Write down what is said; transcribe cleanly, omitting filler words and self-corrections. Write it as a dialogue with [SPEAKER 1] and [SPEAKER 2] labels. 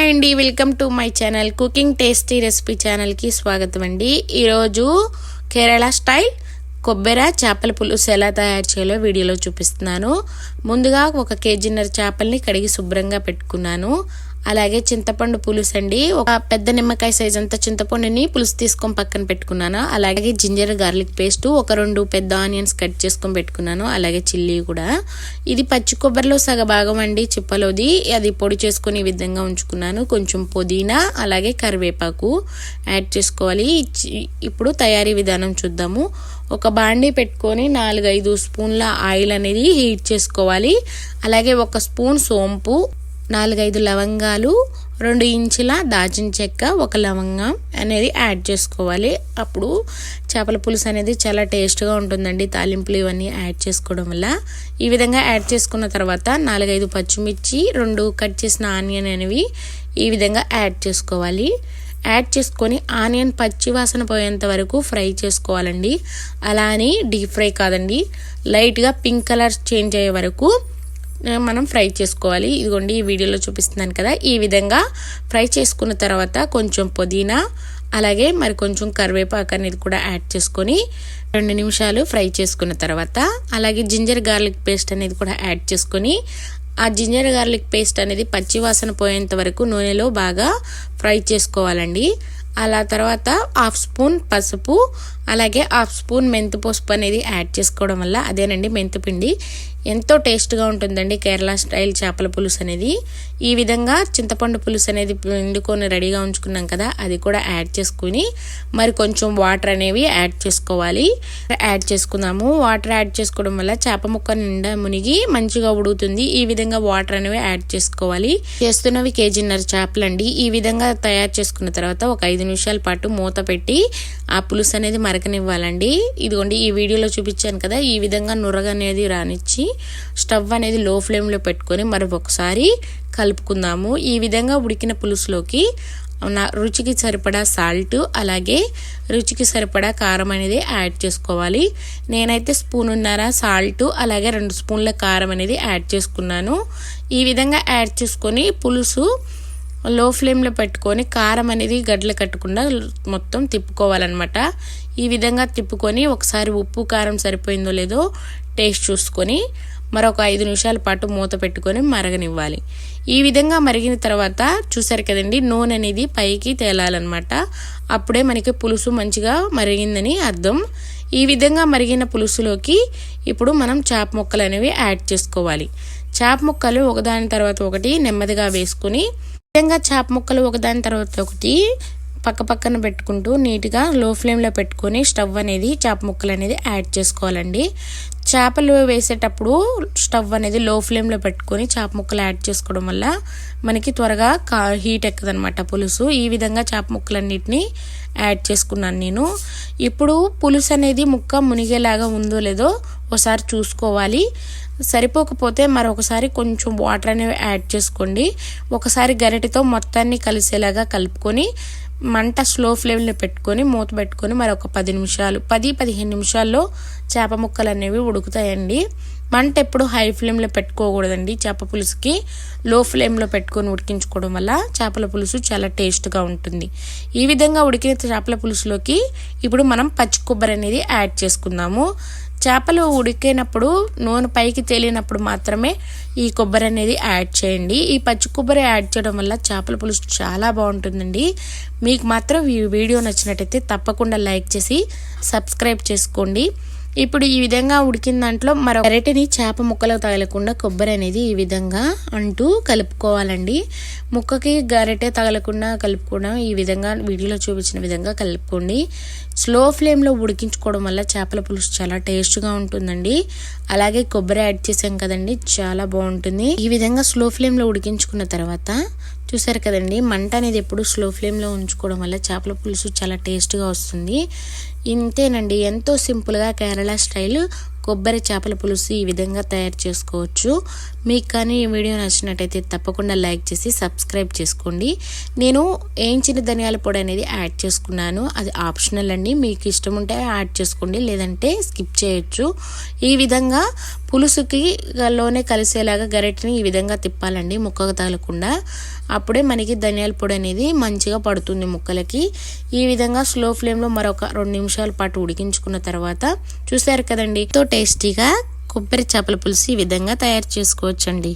[SPEAKER 1] Hi అండి, welcome to my channel cooking tasty recipe ఛానల్కి స్వాగతం అండి. ఈరోజు కేరళ స్టైల్ కొబ్బరి చేపల పులుసు ఎలా తయారు చేయాలో వీడియోలో చూపిస్తున్నాను. ముందుగా 1 కేజీన్నర చేపల్ని కడిగి శుభ్రంగా పెట్టుకున్నాను. అలాగే చింతపండు పులుసు అండి, ఒక పెద్ద నిమ్మకాయ సైజ్ అంత చింతపండుని పులుసు తీసుకొని పక్కన పెట్టుకున్నాను. అలాగే జింజర్ గార్లిక్ పేస్ట్, ఒక 2 పెద్ద ఆనియన్స్ కట్ చేసుకొని పెట్టుకున్నాను. అలాగే చిల్లీ కూడా. ఇది పచ్చి కొబ్బరిలో సగ భాగం అండి, చిప్పలోది. అది పొడి చేసుకుని ఈ విధంగా ఉంచుకున్నాను. కొంచెం పుదీనా అలాగే కరివేపాకు యాడ్ చేసుకోవాలి. ఇప్పుడు తయారీ విధానం చూద్దాము. ఒక బాండీ పెట్టుకొని 4-5 స్పూన్ల ఆయిల్ అనేది హీట్ చేసుకోవాలి. అలాగే 1 స్పూన్ సోంపు, 4-5 లవంగాలు, 2 ఇంచుల దాల్చిన చెక్క, 1 లవంగం అనేది యాడ్ చేసుకోవాలి. అప్పుడు చేపల పులుసు అనేది చాలా టేస్ట్గా ఉంటుందండి, తాలింపులు ఇవన్నీ యాడ్ చేసుకోవడం వల్ల. ఈ విధంగా యాడ్ చేసుకున్న తర్వాత 4-5 పచ్చిమిర్చి, 2 కట్ చేసిన ఆనియన్ అనేవి ఈ విధంగా యాడ్ చేసుకోవాలి. యాడ్ చేసుకొని ఆనియన్ పచ్చి వాసన పోయేంత వరకు ఫ్రై చేసుకోవాలండి. అలా అని డీప్ ఫ్రై కాదండి, లైట్గా పింక్ కలర్ చేంజ్ అయ్యే వరకు మనం ఫ్రై చేసుకోవాలి. ఇదిగోండి ఈ వీడియోలో చూపిస్తున్నాను కదా, ఈ విధంగా ఫ్రై చేసుకున్న తర్వాత కొంచెం పుదీనా అలాగే మరి కొంచెం కరివేపాకు అనేది కూడా యాడ్ చేసుకొని 2 నిమిషాలు ఫ్రై చేసుకున్న తర్వాత అలాగే జింజర్ గార్లిక్ పేస్ట్ అనేది కూడా యాడ్ చేసుకొని ఆ జింజర్ గార్లిక్ పేస్ట్ అనేది పచ్చి వాసన పోయేంత వరకు నూనెలో బాగా ఫ్రై చేసుకోవాలండి. అలా తర్వాత 1/2 స్పూన్ పసుపు అలాగే 1/2 స్పూన్ మెంతి పసుపు అనేది యాడ్ చేసుకోవడం వల్ల, అదేనండి మెంతిపిండి, ఎంతో టేస్ట్గా ఉంటుందండి కేరళ స్టైల్ చేపల పులుసు అనేది. ఈ విధంగా చింతపండు పులుసు అనేది వండుకొని రెడీగా ఉంచుకున్నాం కదా, అది కూడా యాడ్ చేసుకుని మరి కొంచెం వాటర్ అనేవి యాడ్ చేసుకోవాలి. యాడ్ చేసుకుందాము. వాటర్ యాడ్ చేసుకోవడం వల్ల చేప ముక్క నిండా మునిగి మంచిగా ఉడుకుతుంది. ఈ విధంగా వాటర్ అనేవి యాడ్ చేసుకోవాలి. చేస్తున్నవి కేజీన్నర చేపలండి. ఈ విధంగా తయారు చేసుకున్న తర్వాత ఒక 5 నిమిషాల పాటు మూత పెట్టి ఆ పులుసు అనేది మరకనివ్వాలండి. ఇదిగోండి ఈ వీడియోలో చూపించాను కదా, ఈ విధంగా నురగ అనేది రానిచ్చి స్టవ్ అనేది లో ఫ్లేమ్లో పెట్టుకొని మరి ఒకసారి కలుపుకుందాము. ఈ విధంగా ఉడికిన పులుసులోకి రుచికి సరిపడా సాల్ట్ అలాగే రుచికి సరిపడా కారం అనేది యాడ్ చేసుకోవాలి. నేనైతే 1.5 స్పూన్ సాల్ట్ అలాగే 2 స్పూన్ల కారం అనేది యాడ్ చేసుకున్నాను. ఈ విధంగా యాడ్ చేసుకొని పులుసు లో ఫ్లేమ్లో పెట్టుకొని కారం అనేది గడ్డలు కట్టకుండా మొత్తం తిప్పుకోవాలన్నమాట. ఈ విధంగా తిప్పుకొని ఒకసారి ఉప్పు కారం సరిపోయిందో లేదో టేస్ట్ చూసుకొని మరొక 5 నిమిషాల పాటు మూత పెట్టుకొని మరగనివ్వాలి. ఈ విధంగా మరిగిన తర్వాత చూసారు కదండి, నూనె అనేది పైకి తేలాలన్నమాట. అప్పుడే మనకి పులుసు మంచిగా మరిగిందని అర్థం. ఈ విధంగా మరిగిన పులుసులోకి ఇప్పుడు మనం చేప ముక్కలు అనేవి యాడ్ చేసుకోవాలి. చేప ముక్కలు ఒకదాని తర్వాత ఒకటి నెమ్మదిగా వేసుకుని విధంగా చేప ముక్కలు ఒకదాని తర్వాత ఒకటి పక్కన పెట్టుకుంటూ నీట్గా లో ఫ్లేమ్లో పెట్టుకొని స్టవ్ అనేది చేప ముక్కలు అనేది యాడ్ చేసుకోవాలండి. చేపలు వేసేటప్పుడు స్టవ్ అనేది లో ఫ్లేమ్లో పెట్టుకొని చేప ముక్కలు యాడ్ చేసుకోవడం వల్ల మనకి త్వరగా హీట్ ఎక్కదనమాట పులుసు. ఈ విధంగా చేప ముక్కలన్నిటిని యాడ్ చేసుకున్నాను నేను. ఇప్పుడు పులుసు అనేది ముక్క మునిగేలాగా ఉందో లేదో ఒకసారి చూసుకోవాలి. సరిపోకపోతే మరొకసారి కొంచెం వాటర్ అనేవి యాడ్ చేసుకోండి. ఒకసారి గరిటెతో మొత్తాన్ని కలిసేలాగా కలుపుకొని మంట స్లో ఫ్లేమ్లో పెట్టుకొని మూత పెట్టుకొని మరొక 10-15 నిమిషాల్లో చేప ముక్కలు అనేవి ఉడుకుతాయండి. మంట ఎప్పుడు హై ఫ్లేమ్లో పెట్టుకోకూడదండి. చేప పులుసుకి లో ఫ్లేమ్లో పెట్టుకొని ఉడికించుకోవడం వల్ల చేపల పులుసు చాలా టేస్ట్గా ఉంటుంది. ఈ విధంగా ఉడికిన చేపల పులుసులోకి ఇప్పుడు మనం పచ్చి కొబ్బరి అనేది యాడ్ చేసుకుందాము. చేపలు ఉడికేటప్పుడు నూనె పైకి తేలినప్పుడు మాత్రమే ఈ కొబ్బరి అనేది యాడ్ చేయండి. ఈ పచ్చి కొబ్బరి యాడ్ చేయడం వల్ల చేపల పులుసు చాలా బాగుంటుందండి. మీకు మాత్రం ఈ వీడియో నచ్చినట్టయితే తప్పకుండా లైక్ చేసి సబ్స్క్రైబ్ చేసుకోండి. ఇప్పుడు ఈ విధంగా ఉడికిన దాంట్లో మరో గరిటెని చేప ముక్కలకు తగలకుండా కొబ్బరి అనేది ఈ విధంగా అంటూ కలుపుకోవాలండి. ముక్కకి గరిటె తగలకుండా కలుపుకోవడం ఈ విధంగా వీడియోలో చూపించిన విధంగా కలుపుకోండి. స్లో ఫ్లేమ్లో ఉడికించుకోవడం వల్ల చేపల పులుసు చాలా టేస్ట్గా ఉంటుందండి. అలాగే కొబ్బరి యాడ్ చేసాం కదండి, చాలా బాగుంటుంది. ఈ విధంగా స్లో ఫ్లేమ్లో ఉడికించుకున్న తర్వాత చూసారు కదండి, మంట అనేది ఎప్పుడు స్లో ఫ్లేమ్లో ఉంచుకోవడం వల్ల చేపల పులుసు చాలా టేస్ట్గా వస్తుంది. ఇంతేనండి, ఎంతో సింపుల్గా కేరళ స్టైల్ కొబ్బరి చేపల పులుసు ఈ విధంగా తయారు చేసుకోవచ్చు. మీకు కానీ ఈ వీడియో నచ్చినట్టయితే తప్పకుండా లైక్ చేసి సబ్స్క్రైబ్ చేసుకోండి. నేను వేయించిన ధనియాల పొడి అనేది యాడ్ చేసుకున్నాను, అది ఆప్షనల్ అండి. మీకు ఇష్టం ఉంటే యాడ్ చేసుకోండి, లేదంటే స్కిప్ చేయొచ్చు. ఈ విధంగా పులుసుకి లోనే కలిసేలాగా గరిటెని ఈ విధంగా తిప్పాలండి, ముక్కకు తగలకుండా. అప్పుడే మనకి ధనియాల పొడి అనేది మంచిగా పడుతుంది ముక్కలకి. ఈ విధంగా స్లో ఫ్లేమ్లో మరొక 2 నిమిషాల పాటు ఉడికించుకున్న తర్వాత చూసారు కదండి, ఎంతో టేస్టీగా కొబ్బరి చేపల పులుసు ఈ విధంగా తయారు చేసుకోవచ్చండి.